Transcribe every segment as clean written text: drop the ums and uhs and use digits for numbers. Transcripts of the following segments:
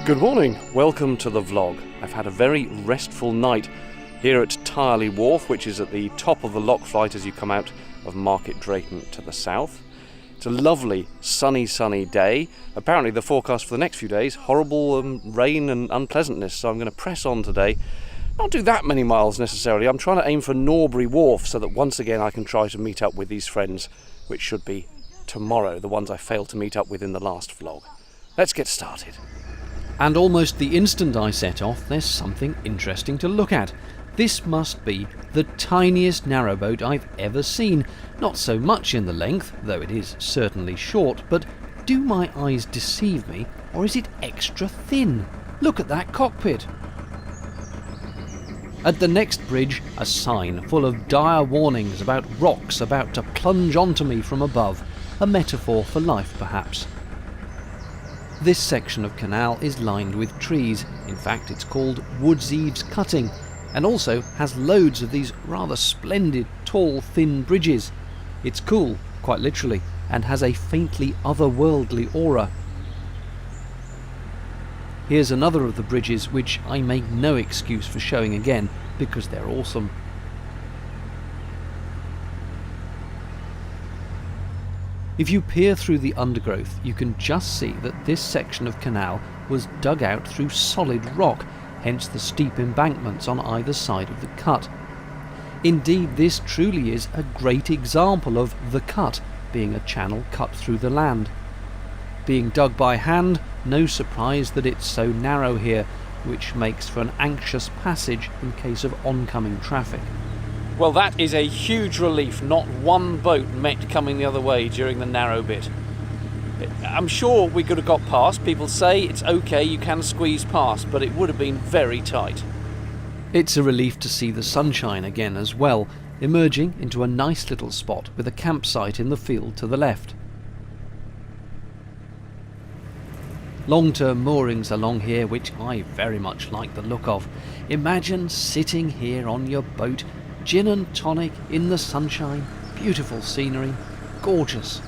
Good morning, welcome to the vlog. I've had a very restful night here at Tyrley Wharf, which is at the top of the lock flight as you come out of Market Drayton to the south. It's a lovely sunny day. Apparently the forecast for the next few days, horrible rain and unpleasantness, so I'm going to press on today. Not do that many miles necessarily. I'm trying to aim for Norbury Wharf so that once again I can try to meet up with these friends, which should be tomorrow, the ones I failed to meet up with in the last vlog. Let's get started. And almost the instant I set off, there's something interesting to look at. This must be the tiniest narrowboat I've ever seen. Not so much in the length, though it is certainly short, but do my eyes deceive me, or is it extra thin? Look at that cockpit. At the next bridge, a sign full of dire warnings about rocks about to plunge onto me from above. A metaphor for life, perhaps. This section of canal is lined with trees. In fact, it's called Woods Eaves Cutting, and also has loads of these rather splendid, tall, thin bridges. It's cool, quite literally, and has a faintly otherworldly aura. Here's another of the bridges which I make no excuse for showing again, because they're awesome. If you peer through the undergrowth, you can just see that this section of canal was dug out through solid rock, hence the steep embankments on either side of the cut. Indeed, this truly is a great example of the cut, being a channel cut through the land. Being dug by hand, no surprise that it's so narrow here, which makes for an anxious passage in case of oncoming traffic. Well, that is a huge relief. Not one boat met coming the other way during the narrow bit. I'm sure we could have got past. People say it's okay, you can squeeze past, but it would have been very tight. It's a relief to see the sunshine again as well, emerging into a nice little spot with a campsite in the field to the left. Long-term moorings along here, which I very much like the look of. Imagine sitting here on your boat, gin and tonic in the sunshine, beautiful scenery, gorgeous.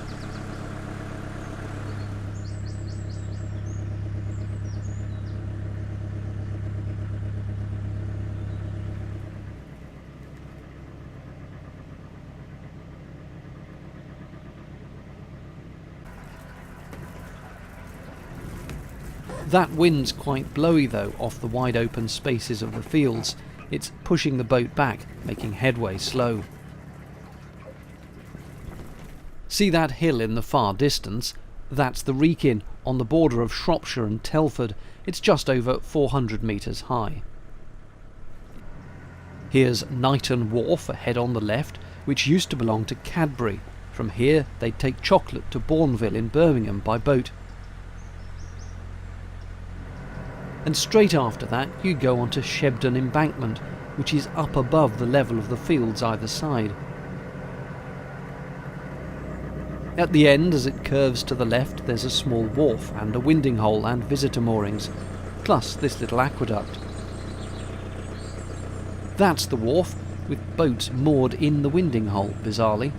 That wind's quite blowy though, off the wide open spaces of the fields. It's pushing the boat back, making headway slow. See that hill in the far distance? That's the Wrekin, on the border of Shropshire and Telford. It's just over 400 metres high. Here's Wheaton Wharf ahead on the left, which used to belong to Cadbury. From here they'd take chocolate to Bourneville in Birmingham by boat. And straight after that you go on to Shebden Embankment, which is up above the level of the fields either side. At the end, as it curves to the left, there's a small wharf and a winding hole and visitor moorings, plus this little aqueduct. That's the wharf, with boats moored in the winding hole, bizarrely.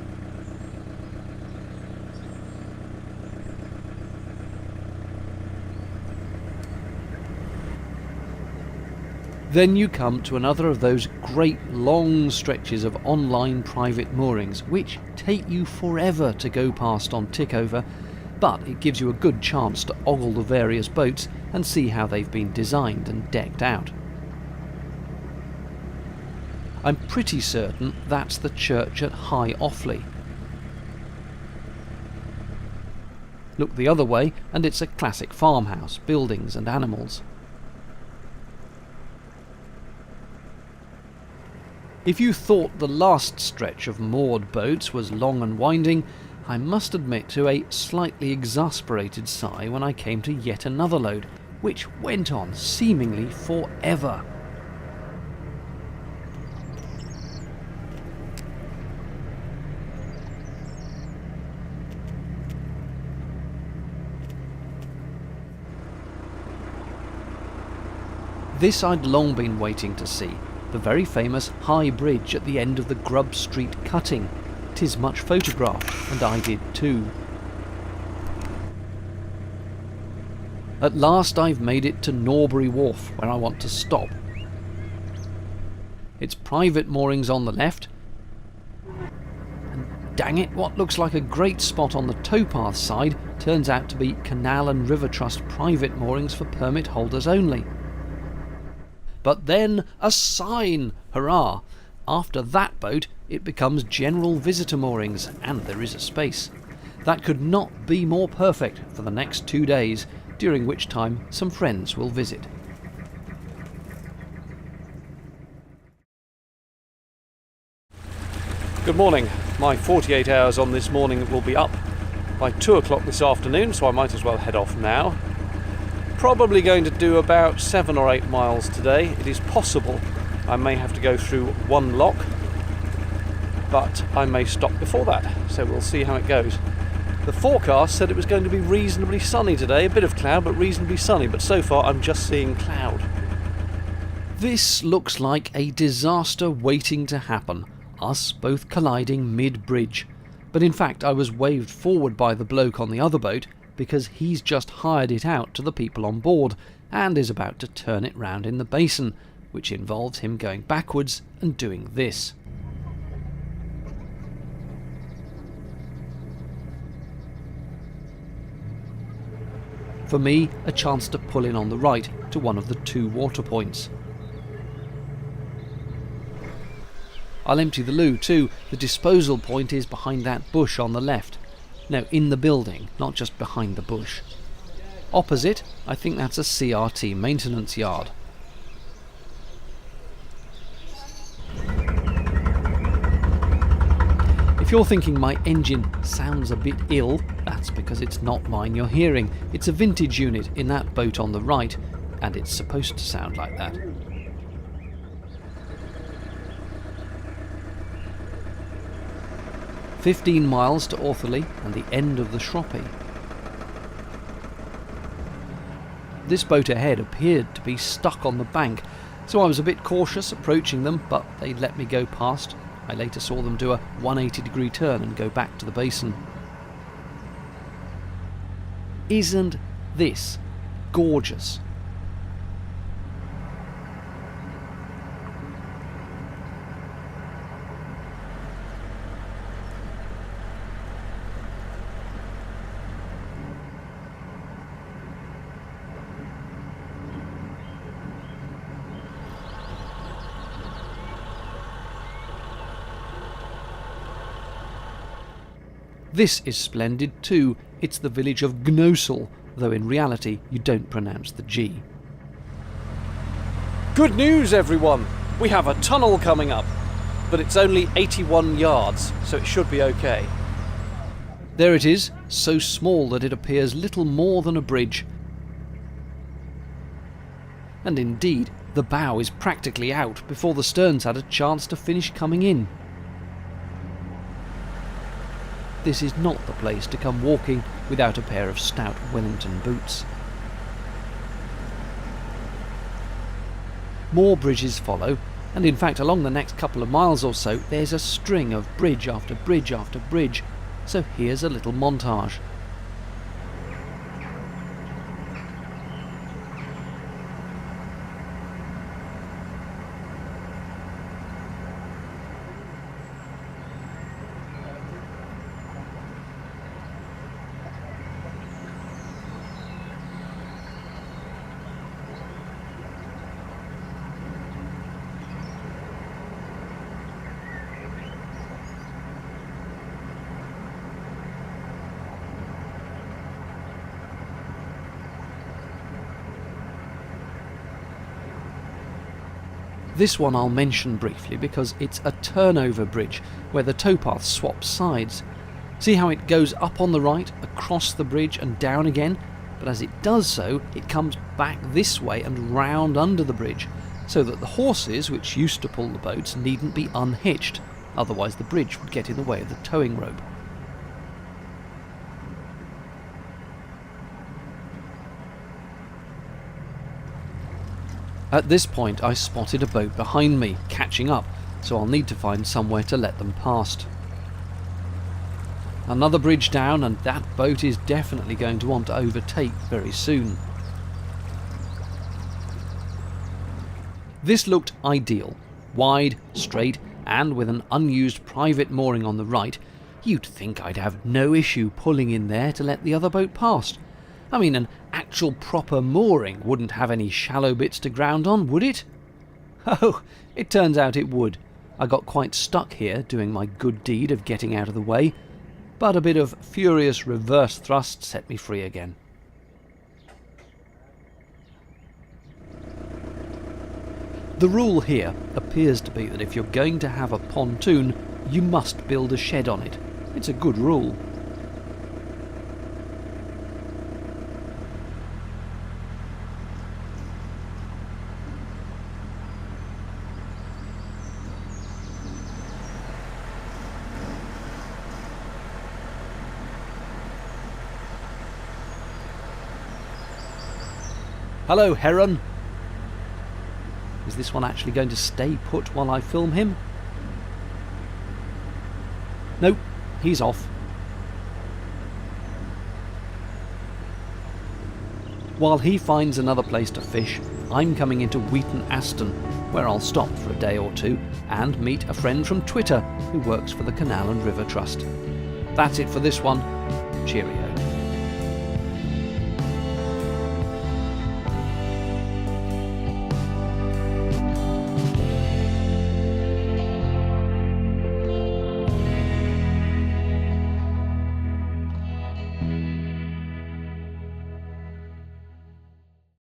Then you come to another of those great long stretches of online private moorings, which take you forever to go past on tickover, but it gives you a good chance to ogle the various boats and see how they've been designed and decked out. I'm pretty certain that's the church at High Offley. Look the other way and it's a classic farmhouse, buildings and animals. If you thought the last stretch of moored boats was long and winding, I must admit to a slightly exasperated sigh when I came to yet another load, which went on seemingly forever. This I'd long been waiting to see. The very famous High Bridge at the end of the Grub Street cutting. 'Tis much photographed, and I did too. At last I've made it to Narrowboat Wharf, where I want to stop. It's private moorings on the left, and dang it, what looks like a great spot on the towpath side turns out to be Canal and River Trust private moorings for permit holders only. But then a sign! Hurrah! After that boat it becomes general visitor moorings, and there is a space. That could not be more perfect for the next 2 days, during which time some friends will visit. Good morning. My 48 hours on this morning will be up by 2 o'clock this afternoon, so I might as well head off now. Probably going to do about 7 or 8 miles today. It is possible I may have to go through one lock, but I may stop before that, so we'll see how it goes. The forecast said it was going to be reasonably sunny today, a bit of cloud but reasonably sunny, but so far I'm just seeing cloud. This looks like a disaster waiting to happen, us both colliding mid-bridge. But in fact I was waved forward by the bloke on the other boat because he's just hired it out to the people on board and is about to turn it round in the basin, which involves him going backwards and doing this. For me, a chance to pull in on the right to one of the 2 water points. I'll empty the loo too. The disposal point is behind that bush on the left. No, in the building, not just behind the bush. Opposite, I think that's a CRT maintenance yard. If you're thinking my engine sounds a bit ill, that's because it's not mine you're hearing. It's a vintage unit in that boat on the right, and it's supposed to sound like that. "15 miles to Ortherley and the end of the Shropshire." This boat ahead appeared to be stuck on the bank, so I was a bit cautious approaching them, but they let me go past. I later saw them do a 180-degree turn and go back to the basin. Isn't this gorgeous? This is splendid too. It's the village of Gnosal, though in reality you don't pronounce the G. Good news, everyone! We have a tunnel coming up, but it's only 81 yards, so it should be okay. There it is, so small that it appears little more than a bridge. And indeed, the bow is practically out before the sterns had a chance to finish coming in. This is not the place to come walking without a pair of stout Wellington boots. More bridges follow, and in fact along the next couple of miles or so there's a string of bridge after bridge after bridge, so here's a little montage. This one I'll mention briefly because it's a turnover bridge where the towpath swaps sides. See how it goes up on the right, across the bridge and down again? But as it does so, it comes back this way and round under the bridge, so that the horses, which used to pull the boats, needn't be unhitched, otherwise the bridge would get in the way of the towing rope. At this point I spotted a boat behind me, catching up, so I'll need to find somewhere to let them past. Another bridge down, and that boat is definitely going to want to overtake very soon. This looked ideal. Wide, straight, and with an unused private mooring on the right, you'd think I'd have no issue pulling in there to let the other boat past. I mean, an actual proper mooring wouldn't have any shallow bits to ground on, would it? Oh, it turns out it would. I got quite stuck here doing my good deed of getting out of the way, but a bit of furious reverse thrust set me free again. The rule here appears to be that if you're going to have a pontoon, you must build a shed on it. It's a good rule. Hello, Heron. Is this one actually going to stay put while I film him? Nope, he's off. While he finds another place to fish, I'm coming into Wheaton Aston, where I'll stop for a day or two and meet a friend from Twitter who works for the Canal and River Trust. That's it for this one. Cheerio.